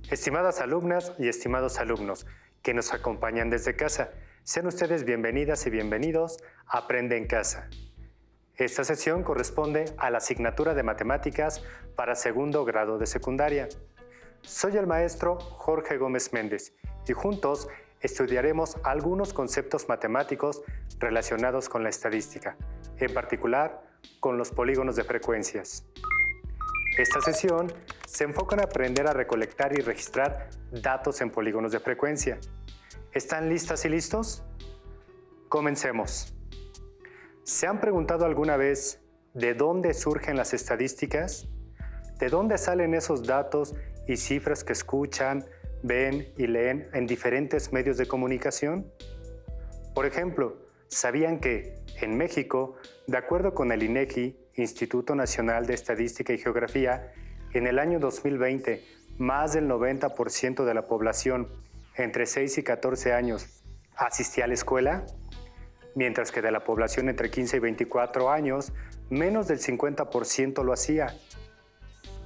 Estimadas alumnas y estimados alumnos que nos acompañan desde casa, sean ustedes bienvenidas y bienvenidos a Aprende en Casa. Esta sesión corresponde a la asignatura de Matemáticas para segundo grado de secundaria. Soy el maestro Jorge Gómez Méndez y juntos estudiaremos algunos conceptos matemáticos relacionados con la estadística, en particular con los polígonos de frecuencias. Esta sesión se enfoca en aprender a recolectar y registrar datos en polígonos de frecuencia. ¿Están listas y listos? Comencemos. ¿Se han preguntado alguna vez de dónde surgen las estadísticas? ¿De dónde salen esos datos y cifras que escuchan, ven y leen en diferentes medios de comunicación? Por ejemplo, ¿sabían que en México, de acuerdo con el INEGI, Instituto Nacional de Estadística y Geografía, en el año 2020, más del 90% de la población entre 6 y 14 años asistía a la escuela? Mientras que de la población entre 15 y 24 años, menos del 50% lo hacía.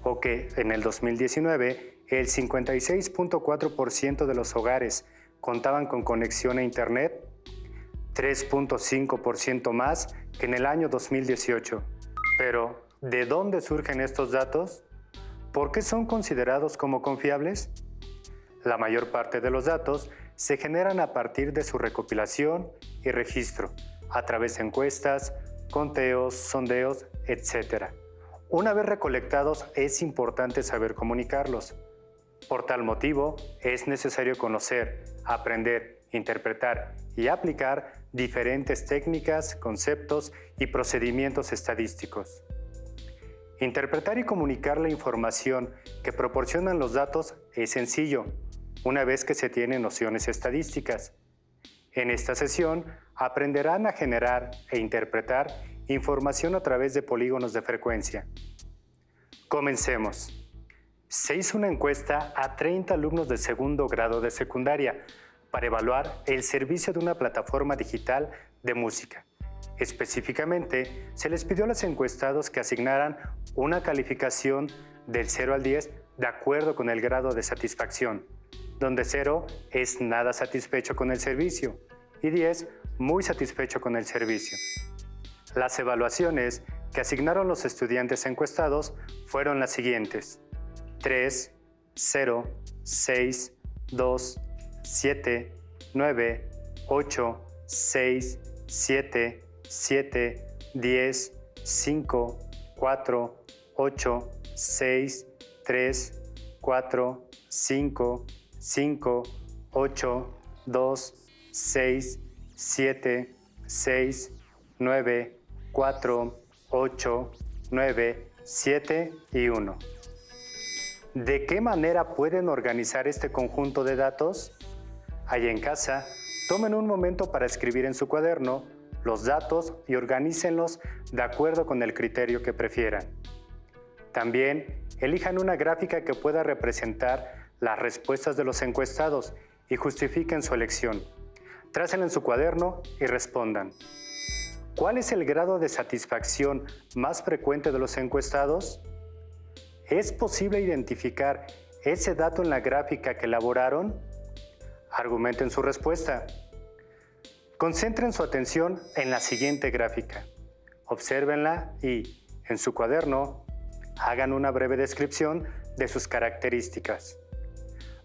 O que en el 2019, el 56.4% de los hogares contaban con conexión a Internet, 3.5% más que en el año 2018. Pero, ¿de dónde surgen estos datos? ¿Por qué son considerados como confiables? La mayor parte de los datos se generan a partir de su recopilación y registro, a través de encuestas, conteos, sondeos, etc. Una vez recolectados, es importante saber comunicarlos. Por tal motivo, es necesario conocer, aprender, interpretar y aplicar diferentes técnicas, conceptos y procedimientos estadísticos. Interpretar y comunicar la información que proporcionan los datos es sencillo, una vez que se tienen nociones estadísticas. En esta sesión aprenderán a generar e interpretar información a través de polígonos de frecuencia. Comencemos. Se hizo una encuesta a 30 alumnos de segundo grado de secundaria para evaluar el servicio de una plataforma digital de música. Específicamente, se les pidió a los encuestados que asignaran una calificación del 0 al 10 de acuerdo con el grado de satisfacción, donde 0 es nada satisfecho con el servicio y 10 muy satisfecho con el servicio. Las evaluaciones que asignaron los estudiantes encuestados fueron las siguientes: 3, 0, 6, 2, 7, 9, 8, 6, 7, 7, 10, 5, 4, 8, 6, 3, 4, 5, 5, 8, 2, 6, 7, 6, 9, 4, 8, 9, 7 y 1. ¿De qué manera pueden organizar este conjunto de datos? Allá en casa, tomen un momento para escribir en su cuaderno los datos y organícenlos de acuerdo con el criterio que prefieran. También elijan una gráfica que pueda representar las respuestas de los encuestados y justifiquen su elección. Trácenla en su cuaderno y respondan. ¿Cuál es el grado de satisfacción más frecuente de los encuestados? ¿Es posible identificar ese dato en la gráfica que elaboraron? Argumenten su respuesta. Concentren su atención en la siguiente gráfica. Obsérvenla y, en su cuaderno, hagan una breve descripción de sus características.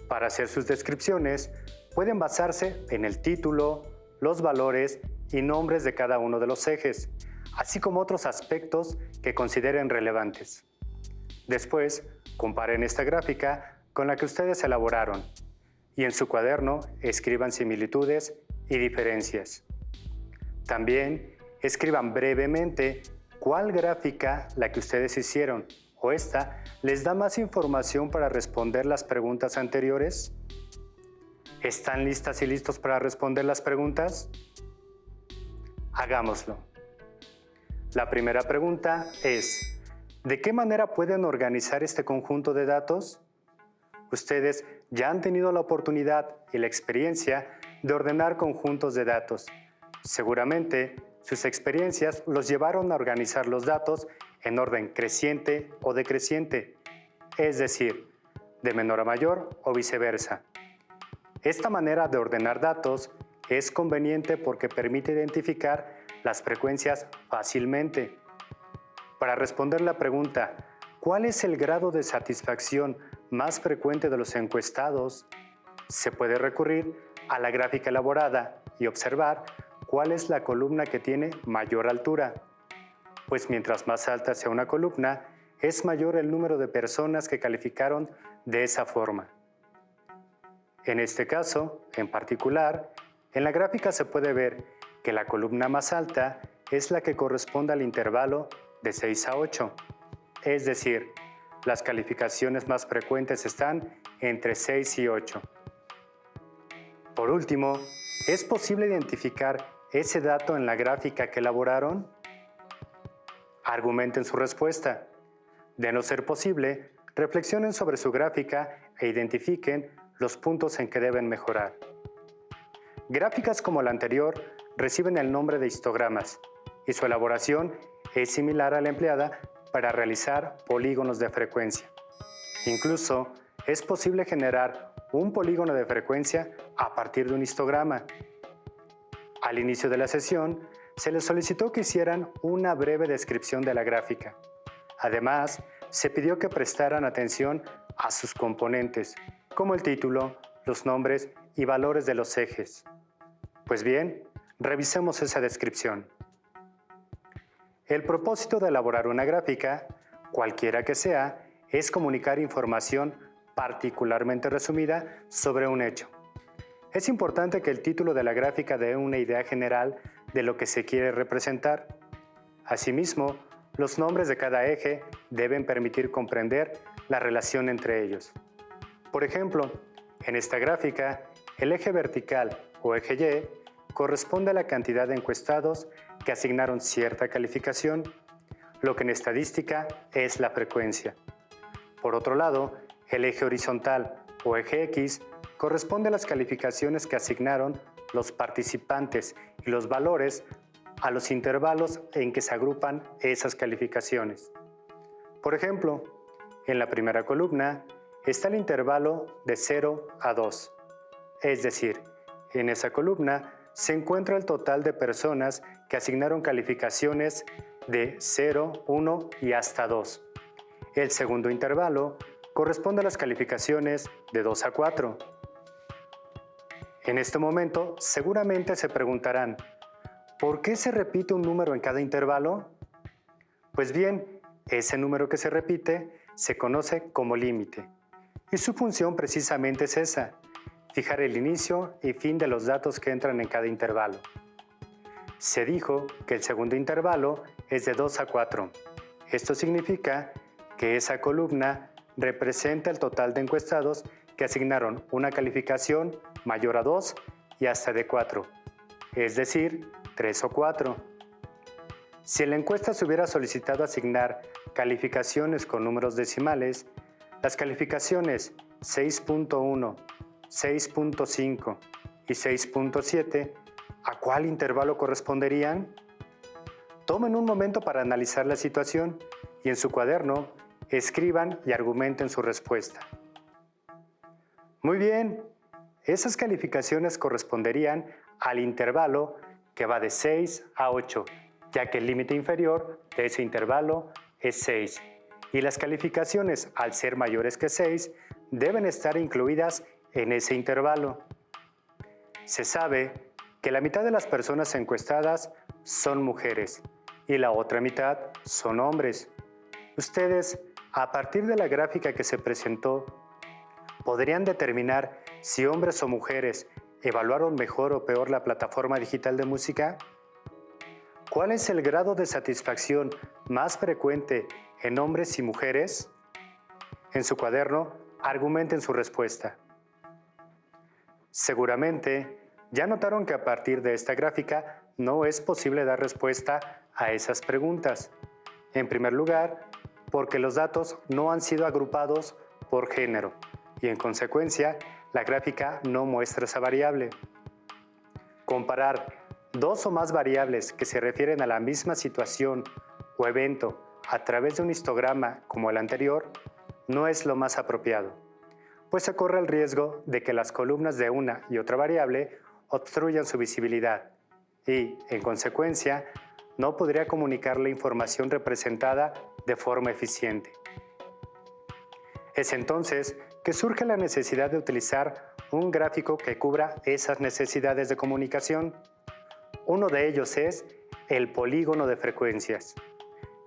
Para hacer sus descripciones, pueden basarse en el título, los valores y nombres de cada uno de los ejes, así como otros aspectos que consideren relevantes. Después, comparen esta gráfica con la que ustedes elaboraron y en su cuaderno escriban similitudes y diferencias. También escriban brevemente cuál gráfica la que ustedes hicieron o esta les da más información para responder las preguntas anteriores. ¿Están listas y listos para responder las preguntas? Hagámoslo. La primera pregunta es: ¿de qué manera pueden organizar este conjunto de datos? Ustedes ya han tenido la oportunidad y la experiencia de ordenar conjuntos de datos. Seguramente sus experiencias los llevaron a organizar los datos en orden creciente o decreciente, es decir, de menor a mayor o viceversa. Esta manera de ordenar datos es conveniente porque permite identificar las frecuencias fácilmente. Para responder la pregunta, ¿cuál es el grado de satisfacción más frecuente de los encuestados?, se puede recurrir a la gráfica elaborada y observar cuál es la columna que tiene mayor altura, pues mientras más alta sea una columna, es mayor el número de personas que calificaron de esa forma. En este caso, en particular, en la gráfica se puede ver que la columna más alta es la que corresponde al intervalo de 6 a 8, es decir, las calificaciones más frecuentes están entre 6 y 8. Por último, ¿es posible identificar ese dato en la gráfica que elaboraron? Argumenten su respuesta. De no ser posible, reflexionen sobre su gráfica e identifiquen los puntos en que deben mejorar. Gráficas como la anterior reciben el nombre de histogramas y su elaboración es similar a la empleada para realizar polígonos de frecuencia. Incluso es posible generar un polígono de frecuencia a partir de un histograma. Al inicio de la sesión, se les solicitó que hicieran una breve descripción de la gráfica. Además, se pidió que prestaran atención a sus componentes, como el título, los nombres y valores de los ejes. Pues bien, revisemos esa descripción. El propósito de elaborar una gráfica, cualquiera que sea, es comunicar información particularmente resumida sobre un hecho. Es importante que el título de la gráfica dé una idea general de lo que se quiere representar. Asimismo, los nombres de cada eje deben permitir comprender la relación entre ellos. Por ejemplo, en esta gráfica, el eje vertical o eje Y corresponde a la cantidad de encuestados que asignaron cierta calificación, lo que en estadística es la frecuencia. Por otro lado, el eje horizontal o eje X corresponde a las calificaciones que asignaron los participantes y los valores a los intervalos en que se agrupan esas calificaciones. Por ejemplo, en la primera columna está el intervalo de 0 a 2, es decir, en esa columna se encuentra el total de personas que asignaron calificaciones de 0, 1 y hasta 2. El segundo intervalo corresponde a las calificaciones de 2 a 4. En este momento, seguramente se preguntarán, ¿por qué se repite un número en cada intervalo? Pues bien, ese número que se repite se conoce como límite, y su función precisamente es esa, fijar el inicio y fin de los datos que entran en cada intervalo. Se dijo que el segundo intervalo es de 2 a 4. Esto significa que esa columna representa el total de encuestados que asignaron una calificación mayor a 2 y hasta de 4, es decir, 3 o 4. Si en la encuesta se hubiera solicitado asignar calificaciones con números decimales, las calificaciones 6.1, 6.5 y 6.7, ¿a cuál intervalo corresponderían? Tomen un momento para analizar la situación y en su cuaderno escriban y argumenten su respuesta. Muy bien, esas calificaciones corresponderían al intervalo que va de 6 a 8, ya que el límite inferior de ese intervalo es 6, y las calificaciones, al ser mayores que 6, deben estar incluidas en ese intervalo. Se sabe que la mitad de las personas encuestadas son mujeres y la otra mitad son hombres. Ustedes, a partir de la gráfica que se presentó, ¿podrían determinar si hombres o mujeres evaluaron mejor o peor la plataforma digital de música? ¿Cuál es el grado de satisfacción más frecuente en hombres y mujeres? En su cuaderno, argumenten su respuesta. Seguramente, ya notaron que a partir de esta gráfica no es posible dar respuesta a esas preguntas. En primer lugar, porque los datos no han sido agrupados por género y en consecuencia la gráfica no muestra esa variable. Comparar dos o más variables que se refieren a la misma situación o evento a través de un histograma como el anterior no es lo más apropiado. pues se corre el riesgo de que las columnas de una y otra variable obstruyan su visibilidad y, en consecuencia, no podría comunicar la información representada de forma eficiente. Es entonces que surge la necesidad de utilizar un gráfico que cubra esas necesidades de comunicación. Uno de ellos es el polígono de frecuencias,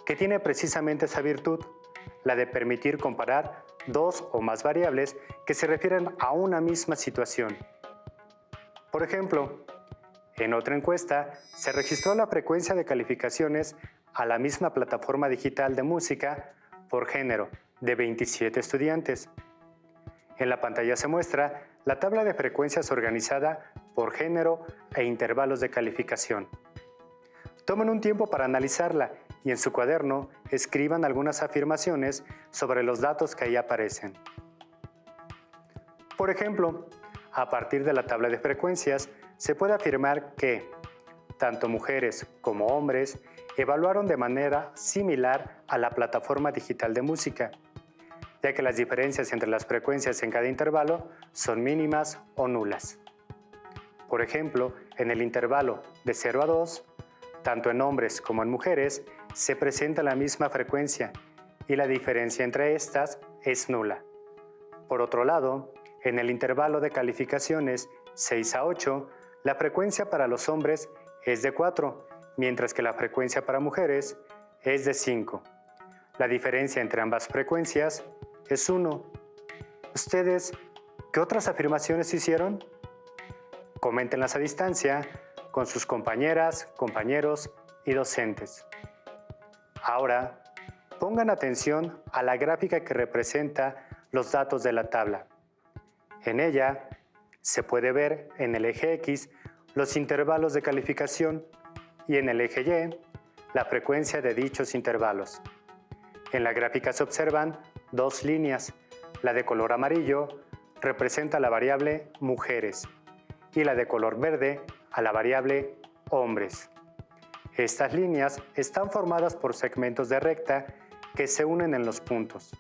que tiene precisamente esa virtud, la de permitir comparar dos o más variables que se refieren a una misma situación. Por ejemplo, en otra encuesta se registró la frecuencia de calificaciones a la misma plataforma digital de música por género de 27 estudiantes. En la pantalla se muestra la tabla de frecuencias organizada por género e intervalos de calificación. Tomen un tiempo para analizarla y en su cuaderno escriban algunas afirmaciones sobre los datos que ahí aparecen. Por ejemplo, a partir de la tabla de frecuencias se puede afirmar que tanto mujeres como hombres evaluaron de manera similar a la plataforma digital de música, ya que las diferencias entre las frecuencias en cada intervalo son mínimas o nulas. Por ejemplo, en el intervalo de 0 a 2, tanto en hombres como en mujeres, se presenta la misma frecuencia y la diferencia entre estas es nula. Por otro lado, en el intervalo de calificaciones 6 a 8, la frecuencia para los hombres es de 4, mientras que la frecuencia para mujeres es de 5. La diferencia entre ambas frecuencias es 1. ¿Ustedes qué otras afirmaciones hicieron? Coméntenlas a distancia con sus compañeras, compañeros y docentes. Ahora, pongan atención a la gráfica que representa los datos de la tabla. En ella se puede ver en el eje X los intervalos de calificación y en el eje Y la frecuencia de dichos intervalos. En la gráfica se observan dos líneas. La de color amarillo representa la variable mujeres y la de color verde a la variable hombres. Estas líneas están formadas por segmentos de recta que se unen en los puntos.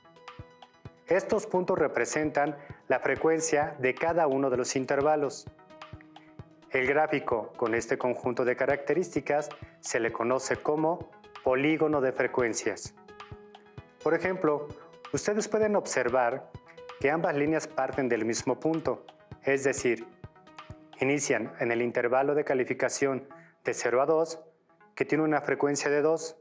Estos puntos representan la frecuencia de cada uno de los intervalos. El gráfico con este conjunto de características se le conoce como polígono de frecuencias. Por ejemplo, ustedes pueden observar que ambas líneas parten del mismo punto, es decir, inician en el intervalo de calificación de 0 a 2, que tiene una frecuencia de 2.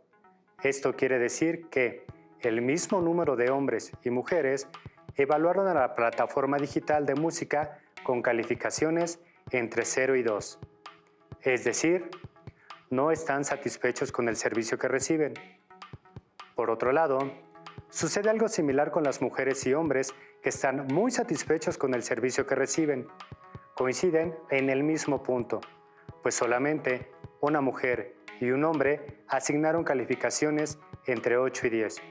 Esto quiere decir que el mismo número de hombres y mujeres evaluaron a la plataforma digital de música con calificaciones entre 0 y 2. Es decir, no están satisfechos con el servicio que reciben. Por otro lado, sucede algo similar con las mujeres y hombres que están muy satisfechos con el servicio que reciben. Coinciden en el mismo punto, pues solamente una mujer y un hombre asignaron calificaciones entre 8 y 10.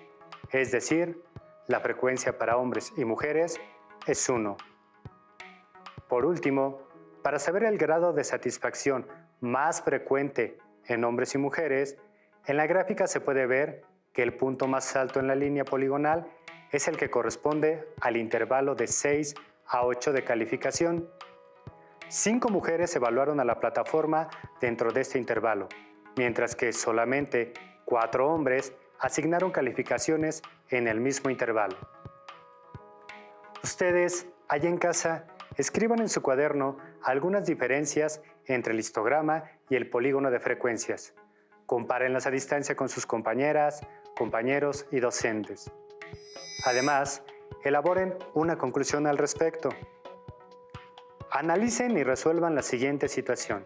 Es decir, la frecuencia para hombres y mujeres es 1. Por último, para saber el grado de satisfacción más frecuente en hombres y mujeres, en la gráfica se puede ver que el punto más alto en la línea poligonal es el que corresponde al intervalo de 6 a 8 de calificación. 5 mujeres evaluaron a la plataforma dentro de este intervalo, mientras que solamente 4 hombres asignaron calificaciones en el mismo intervalo. Ustedes, allá en casa, escriban en su cuaderno algunas diferencias entre el histograma y el polígono de frecuencias. Compárenlas a distancia con sus compañeras, compañeros y docentes. Además, elaboren una conclusión al respecto. Analicen y resuelvan la siguiente situación.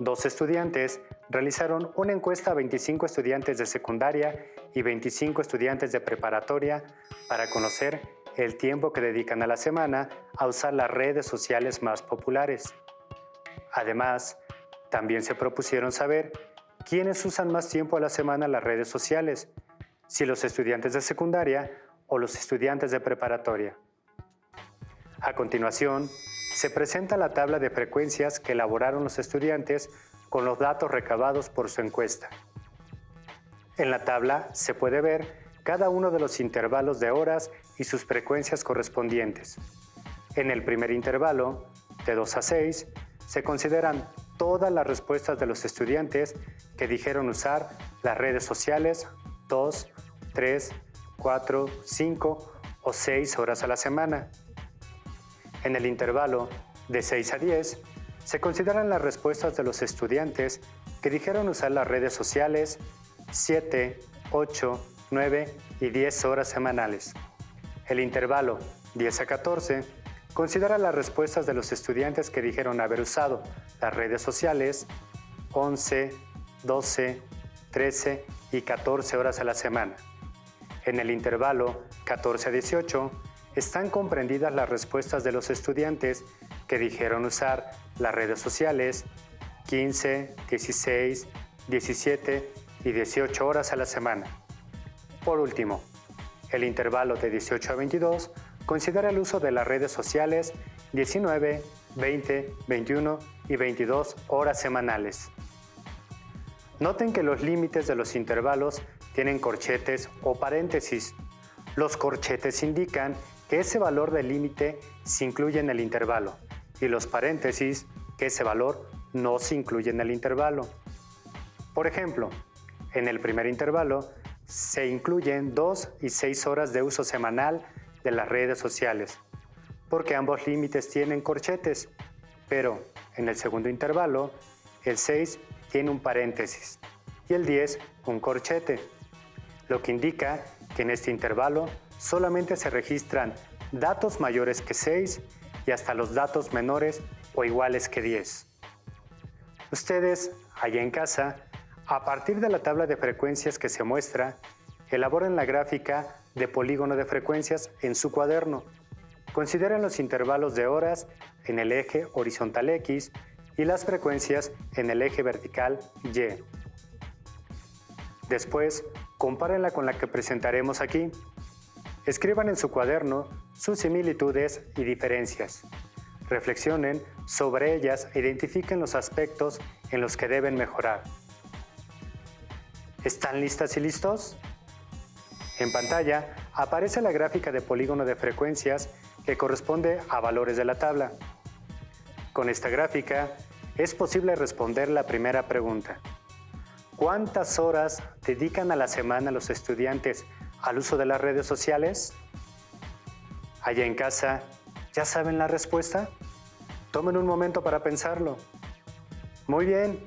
2 estudiantes realizaron una encuesta a 25 estudiantes de secundaria y 25 estudiantes de preparatoria para conocer el tiempo que dedican a la semana a usar las redes sociales más populares. Además, también se propusieron saber quiénes usan más tiempo a la semana las redes sociales, si los estudiantes de secundaria o los estudiantes de preparatoria. A continuación, se presenta la tabla de frecuencias que elaboraron los estudiantes con los datos recabados por su encuesta. En la tabla se puede ver cada uno de los intervalos de horas y sus frecuencias correspondientes. En el primer intervalo, de 2 a 6, se consideran todas las respuestas de los estudiantes que dijeron usar las redes sociales 2, 3, 4, 5 o 6 horas a la semana. En el intervalo de 6 a 10, se consideran las respuestas de los estudiantes que dijeron usar las redes sociales 7, 8, 9 y 10 horas semanales. El intervalo 10 a 14 considera las respuestas de los estudiantes que dijeron haber usado las redes sociales 11, 12, 13 y 14 horas a la semana. En el intervalo 14 a 18 están comprendidas las respuestas de los estudiantes que dijeron usar las redes sociales 15, 16, 17 y 18 horas a la semana. Por último, el intervalo de 18 a 22 considera el uso de las redes sociales 19, 20, 21 y 22 horas semanales. Noten que los límites de los intervalos tienen corchetes o paréntesis. Los corchetes indican que ese valor del límite se incluye en el intervalo y los paréntesis que ese valor no se incluye en el intervalo. Por ejemplo, en el primer intervalo se incluyen 2 y 6 horas de uso semanal de las redes sociales, porque ambos límites tienen corchetes, pero en el segundo intervalo, el 6 tiene un paréntesis y el 10 un corchete, lo que indica que en este intervalo solamente se registran datos mayores que 6 y hasta los datos menores o iguales que 10. Ustedes, allá en casa, a partir de la tabla de frecuencias que se muestra, elaboren la gráfica de polígono de frecuencias en su cuaderno. Consideren los intervalos de horas en el eje horizontal X y las frecuencias en el eje vertical Y. Después, compárenla con la que presentaremos aquí. Escriban en su cuaderno sus similitudes y diferencias. Reflexionen sobre ellas e identifiquen los aspectos en los que deben mejorar. ¿Están listas y listos? En pantalla aparece la gráfica de polígono de frecuencias que corresponde a valores de la tabla. Con esta gráfica es posible responder la primera pregunta. ¿Cuántas horas dedican a la semana los estudiantes al uso de las redes sociales? Allá en casa, ¿ya saben la respuesta? Tomen un momento para pensarlo. Muy bien,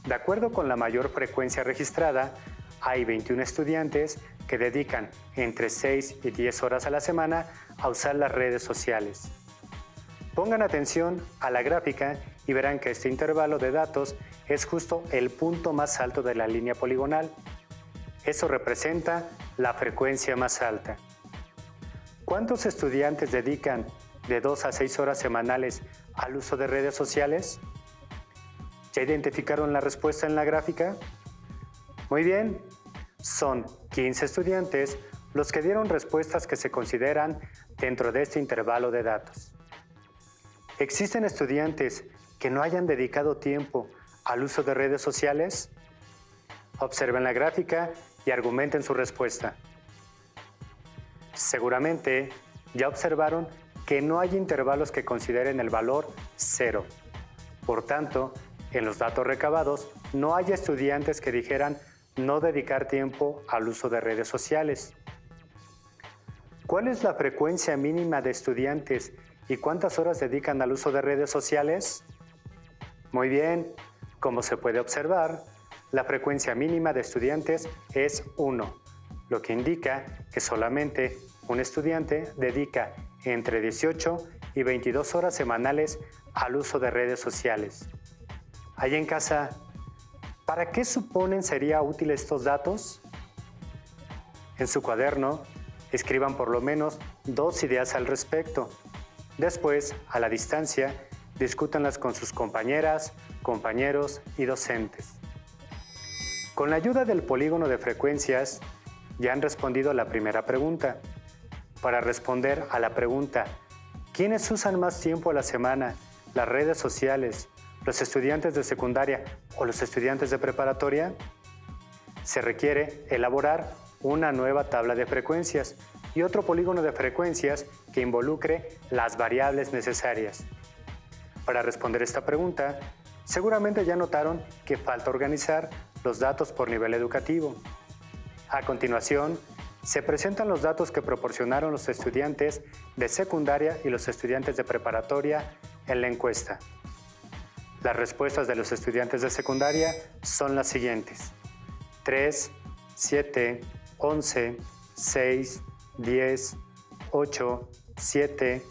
de acuerdo con la mayor frecuencia registrada, hay 21 estudiantes que dedican entre 6 y 10 horas a la semana a usar las redes sociales. Pongan atención a la gráfica y verán que este intervalo de datos es justo el punto más alto de la línea poligonal. Eso representa la frecuencia más alta. ¿Cuántos estudiantes dedican de 2 a 6 horas semanales al uso de redes sociales? ¿Ya identificaron la respuesta en la gráfica? Muy bien, son 15 estudiantes los que dieron respuestas que se consideran dentro de este intervalo de datos. ¿Existen estudiantes que no hayan dedicado tiempo al uso de redes sociales? Observen la gráfica y argumenten su respuesta. Seguramente ya observaron que no hay intervalos que consideren el valor 0. Por tanto, en los datos recabados no hay estudiantes que dijeran no dedicar tiempo al uso de redes sociales. ¿Cuál es la frecuencia mínima de estudiantes y cuántas horas dedican al uso de redes sociales? Muy bien, como se puede observar, la frecuencia mínima de estudiantes es 1, lo que indica que solamente un estudiante dedica entre 18 y 22 horas semanales al uso de redes sociales. Allá en casa, ¿para qué suponen sería útil estos datos? En su cuaderno, escriban por lo menos 2 ideas al respecto. Después, a la distancia, discútanlas con sus compañeras, compañeros y docentes. Con la ayuda del polígono de frecuencias, ya han respondido a la primera pregunta. Para responder a la pregunta, ¿quiénes usan más tiempo a la semana las redes sociales, los estudiantes de secundaria o los estudiantes de preparatoria? Se requiere elaborar una nueva tabla de frecuencias y otro polígono de frecuencias que involucre las variables necesarias. Para responder esta pregunta, seguramente ya notaron que falta organizar los datos por nivel educativo. A continuación, se presentan los datos que proporcionaron los estudiantes de secundaria y los estudiantes de preparatoria en la encuesta. Las respuestas de los estudiantes de secundaria son las siguientes: 3, 7, 11, 6, 10, 8, 7,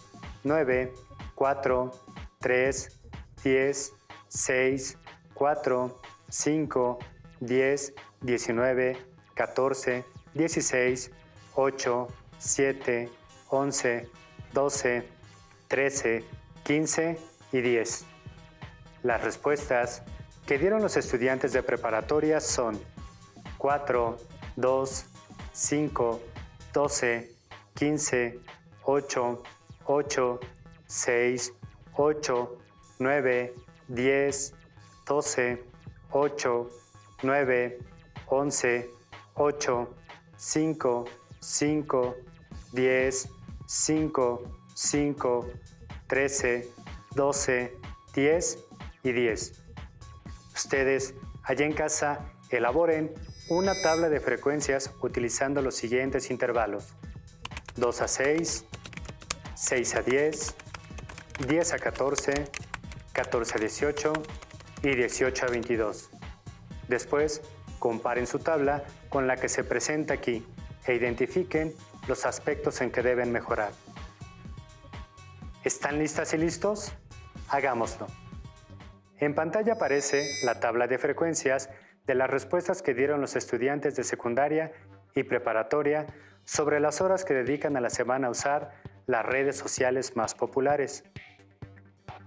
9, 4, 3, 10, 6, 4, 5, 10, 19, 14, 16, 8, 7, 11, 12, 13, 15 y 10. Las respuestas que dieron los estudiantes de preparatoria son 4, 2, 5, 12, 15, 8, 8, 6, 8, 9, 10, 12, 8, 9, 11, 8, 5, 5, 10, 5, 5, 13, 12, 10 y 10. Ustedes, allá en casa, elaboren una tabla de frecuencias utilizando los siguientes intervalos: 2 a 6, 6 a 10, 10 a 14, 14 a 18 y 18 a 22. Después, comparen su tabla con la que se presenta aquí e identifiquen los aspectos en que deben mejorar. ¿Están listas y listos? Hagámoslo. En pantalla aparece la tabla de frecuencias de las respuestas que dieron los estudiantes de secundaria y preparatoria sobre las horas que dedican a la semana a usar las redes sociales más populares.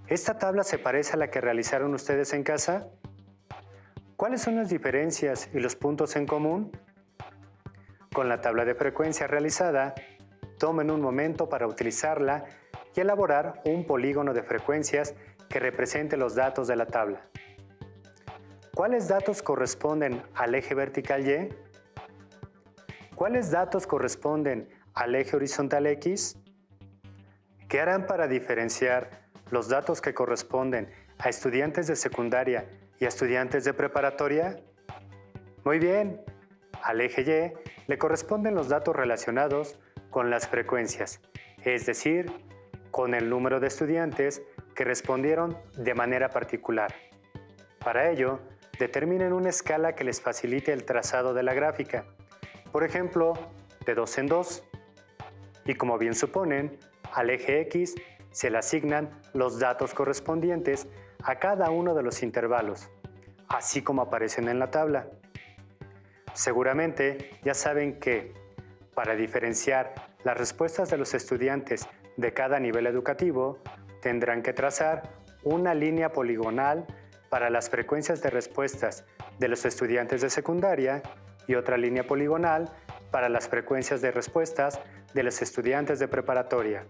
¿Esta tabla se parece a la que realizaron ustedes en casa? ¿Cuáles son las diferencias y los puntos en común? Con la tabla de frecuencia realizada, tomen un momento para utilizarla y elaborar un polígono de frecuencias que represente los datos de la tabla. ¿Cuáles datos corresponden al eje vertical Y? ¿Cuáles datos corresponden al eje horizontal X? ¿Qué harán para diferenciar los datos que corresponden a estudiantes de secundaria y a estudiantes de preparatoria? Muy bien, al eje Y le corresponden los datos relacionados con las frecuencias, es decir, con el número de estudiantes que respondieron de manera particular. Para ello, determinen una escala que les facilite el trazado de la gráfica, por ejemplo, de 2 en 2. Y como bien suponen, al eje X se le asignan los datos correspondientes a cada uno de los intervalos, así como aparecen en la tabla. Seguramente ya saben que, para diferenciar las respuestas de los estudiantes de cada nivel educativo, tendrán que trazar una línea poligonal para las frecuencias de respuestas de los estudiantes de secundaria y otra línea poligonal para las frecuencias de respuestas de los estudiantes de preparatoria,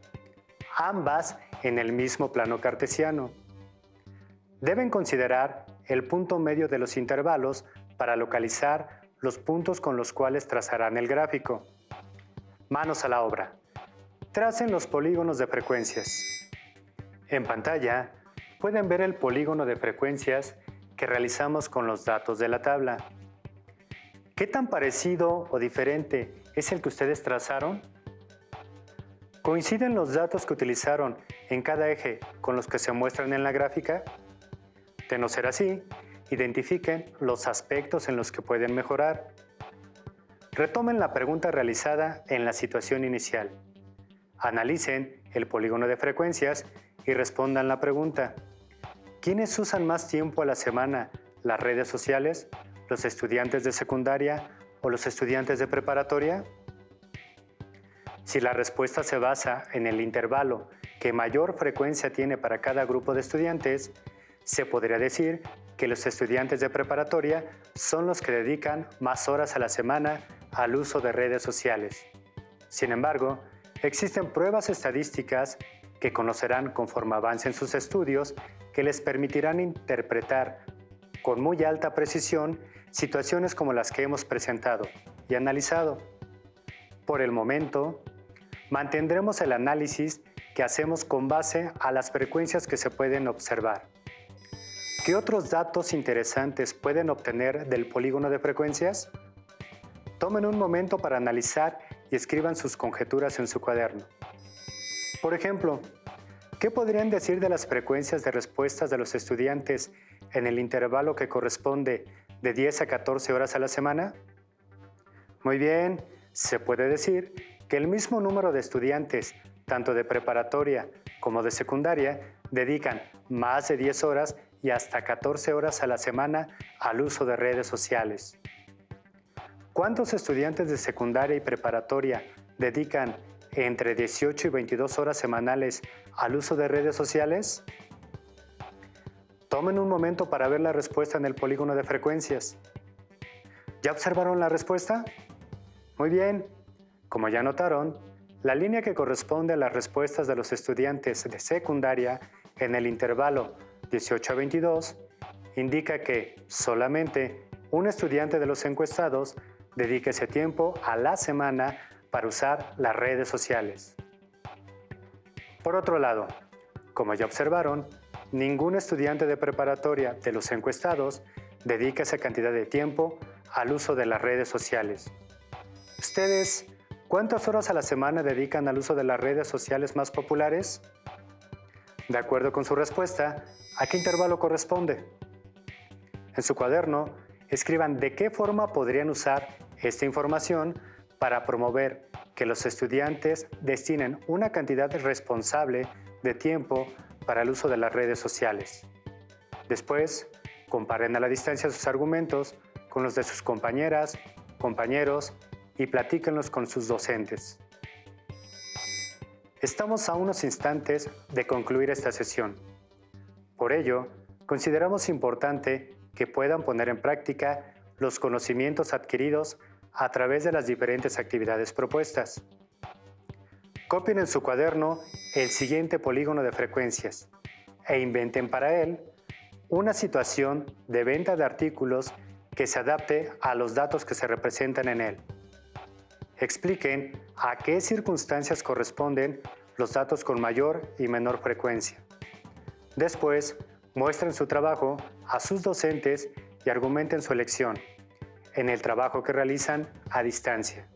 ambas en el mismo plano cartesiano. Deben considerar el punto medio de los intervalos para localizar los puntos con los cuales trazarán el gráfico. Manos a la obra. Tracen los polígonos de frecuencias. En pantalla pueden ver el polígono de frecuencias que realizamos con los datos de la tabla. ¿Qué tan parecido o diferente es el que ustedes trazaron? ¿Coinciden los datos que utilizaron en cada eje con los que se muestran en la gráfica? De no ser así, identifiquen los aspectos en los que pueden mejorar. Retomen la pregunta realizada en la situación inicial. Analicen el polígono de frecuencias y respondan la pregunta: ¿quiénes usan más tiempo a la semana las redes sociales? ¿Los estudiantes de secundaria o los estudiantes de preparatoria? Si la respuesta se basa en el intervalo que mayor frecuencia tiene para cada grupo de estudiantes, se podría decir que los estudiantes de preparatoria son los que dedican más horas a la semana al uso de redes sociales. Sin embargo, existen pruebas estadísticas que conocerán conforme avancen sus estudios que les permitirán interpretar con muy alta precisión situaciones como las que hemos presentado y analizado. Por el momento, mantendremos el análisis que hacemos con base a las frecuencias que se pueden observar. ¿Qué otros datos interesantes pueden obtener del polígono de frecuencias? Tomen un momento para analizar y escriban sus conjeturas en su cuaderno. Por ejemplo, ¿qué podrían decir de las frecuencias de respuestas de los estudiantes en el intervalo que corresponde de 10 a 14 horas a la semana? Muy bien, se puede decir que el mismo número de estudiantes, tanto de preparatoria como de secundaria, dedican más de 10 horas y hasta 14 horas a la semana al uso de redes sociales. ¿Cuántos estudiantes de secundaria y preparatoria dedican entre 18 y 22 horas semanales al uso de redes sociales? Tomen un momento para ver la respuesta en el polígono de frecuencias. ¿Ya observaron la respuesta? Muy bien. Como ya notaron, la línea que corresponde a las respuestas de los estudiantes de secundaria en el intervalo 18 a 22 indica que solamente un estudiante de los encuestados dedica ese tiempo a la semana para usar las redes sociales. Por otro lado, como ya observaron, ningún estudiante de preparatoria de los encuestados dedica esa cantidad de tiempo al uso de las redes sociales. ¿Ustedes cuántas horas a la semana dedican al uso de las redes sociales más populares? De acuerdo con su respuesta, ¿a qué intervalo corresponde? En su cuaderno, escriban de qué forma podrían usar esta información para promover que los estudiantes destinen una cantidad responsable de tiempo para el uso de las redes sociales. Después, comparen a la distancia sus argumentos con los de sus compañeras, compañeros y platíquenlos con sus docentes. Estamos a unos instantes de concluir esta sesión. Por ello, consideramos importante que puedan poner en práctica los conocimientos adquiridos a través de las diferentes actividades propuestas. Copien en su cuaderno el siguiente polígono de frecuencias e inventen para él una situación de venta de artículos que se adapte a los datos que se representan en él. Expliquen a qué circunstancias corresponden los datos con mayor y menor frecuencia. Después, muestren su trabajo a sus docentes y argumenten su elección en el trabajo que realizan a distancia.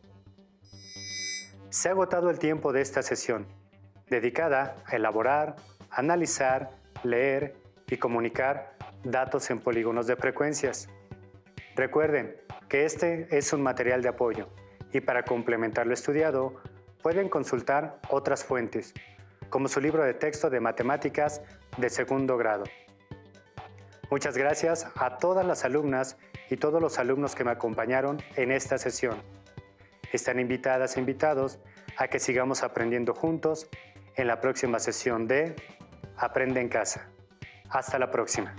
Se ha agotado el tiempo de esta sesión, dedicada a elaborar, analizar, leer y comunicar datos en polígonos de frecuencias. Recuerden que este es un material de apoyo y para complementar lo estudiado pueden consultar otras fuentes, como su libro de texto de matemáticas de segundo grado. Muchas gracias a todas las alumnas y todos los alumnos que me acompañaron en esta sesión. Están invitadas e invitados a que sigamos aprendiendo juntos en la próxima sesión de Aprende en Casa. Hasta la próxima.